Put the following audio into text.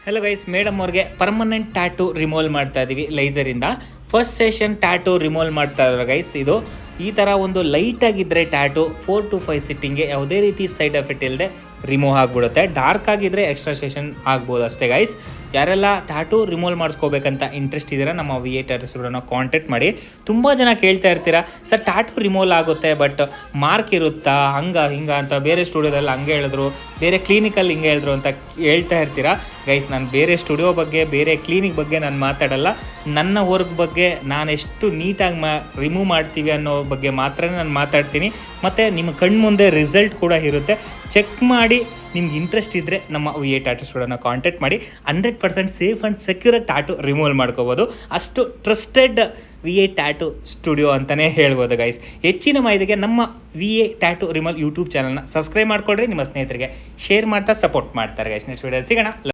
Hello guys, madam ಅವ್ರಿಗೆ permanent tattoo removal ಮಾಡ್ತಾ ಇದ್ದೀವಿ ಲೈಸರಿಂದ. ಫಸ್ಟ್ ಸೆಷನ್ ಟ್ಯಾಟೂ ರಿಮೂವಲ್ ಮಾಡ್ತಾ ಇದ್ದಾರೆ ಗೈಸ್. ಇದು ಈ ಥರ ಒಂದು ಲೈಟಾಗಿದ್ದರೆ ಟ್ಯಾಟೂ 4 to 5 ಸಿಟ್ಟಿಂಗ್ಗೆ ಯಾವುದೇ ರೀತಿ ಸೈಡ್ ಎಫೆಕ್ಟ್ ಇಲ್ಲದೆ ರಿಮೂವ್ ಆಗಿಬಿಡುತ್ತೆ. ಡಾರ್ಕ್ ಆಗಿದ್ದರೆ ಎಕ್ಸ್ಟ್ರಾ ಸೆಷನ್ ಆಗ್ಬೋದು ಅಷ್ಟೇ ಗೈಸ್. ಯಾರೆಲ್ಲ ಟ್ಯಾಟೂ ರಿಮೂವಲ್ ಮಾಡಿಸ್ಕೋಬೇಕಂತ ಇಂಟ್ರೆಸ್ಟ್ ಇದ್ದೀರಾ ನಮ್ಮ VA ಟ್ಯಾಟೂ ಸ್ಟುಡಿಯೋನ ಕಾಂಟ್ಯಾಕ್ಟ್ ಮಾಡಿ. ತುಂಬ ಜನ ಕೇಳ್ತಾ ಇರ್ತೀರಾ, ಸರ್ ಟ್ಯಾಟೂ ರಿಮೂವಲ್ ಆಗುತ್ತೆ ಬಟ್ ಮಾರ್ಕ್ ಇರುತ್ತಾ, ಹಿಂಗೆ ಅಂತ ಬೇರೆ ಸ್ಟುಡಿಯೋದಲ್ಲಿ ಹಂಗೆ ಹೇಳಿದ್ರು, ಬೇರೆ ಕ್ಲಿನಿಕಲ್ಲಿ ಹಿಂಗೆ ಹೇಳಿದ್ರು ಅಂತ ಹೇಳ್ತಾ ಇರ್ತೀರಾ. ಗೈಸ್, ನಾನು ಬೇರೆ ಸ್ಟುಡಿಯೋ ಬಗ್ಗೆ, ಬೇರೆ ಕ್ಲಿನಿಕ್ ಬಗ್ಗೆ ನಾನು ಮಾತಾಡಲ್ಲ. ನನ್ನ ವರ್ಕ್ ಬಗ್ಗೆ ನಾನು ಎಷ್ಟು ನೀಟಾಗಿ ರಿಮೂವ್ ಮಾಡ್ತೀವಿ ಅನ್ನೋ ಬಗ್ಗೆ ಮಾತ್ರ ನಾನು ಮಾತಾಡ್ತೀನಿ. ಮತ್ತು ನಿಮ್ಮ ಕಣ್ಮುಂದೆ ರಿಸಲ್ಟ್ ಕೂಡ ಇರುತ್ತೆ. ಚೆಕ್ ಮಾಡಿ ನಿಮ್ಗೆ ಇಂಟ್ರೆಸ್ಟ್ ಇದ್ದರೆ ನಮ್ಮ VA ಟ್ಯಾಟೂ ಸ್ಟುಡಿಯೋನ ಕಾಂಟ್ಯಾಕ್ಟ್ ಮಾಡಿ. 100% safe and secure tattoo removal ಮಾಡ್ಕೋಬೋದು. ಅಷ್ಟು ಟ್ರಸ್ಟೆಡ್ VA ಟ್ಯಾಟೂ ಸ್ಟುಡಿಯೋ ಅಂತಲೇ ಹೇಳ್ಬೋದು ಗೈಸ್. ಹೆಚ್ಚಿನ ಮಾಹಿತಿಗೆ ನಮ್ಮ VA ಟ್ಯಾಟೂ ರಿಮೂವಲ್ ಯೂಟ್ಯೂಬ್ ಚಾನಲ್ನ ಸಬ್ಸ್ಕ್ರೈಬ್ ಮಾಡ್ಕೊಳ್ರಿ. ನಿಮ್ಮ ಸ್ನೇಹಿತರಿಗೆ ಶೇರ್ ಮಾಡ್ತಾ ಸಪೋರ್ಟ್ ಮಾಡ್ತಾರೆ ಗೈಸ್. ನೆಕ್ಸ್ಟ್ ವಿಡಿಯೋ ಸಿಗೋಣ.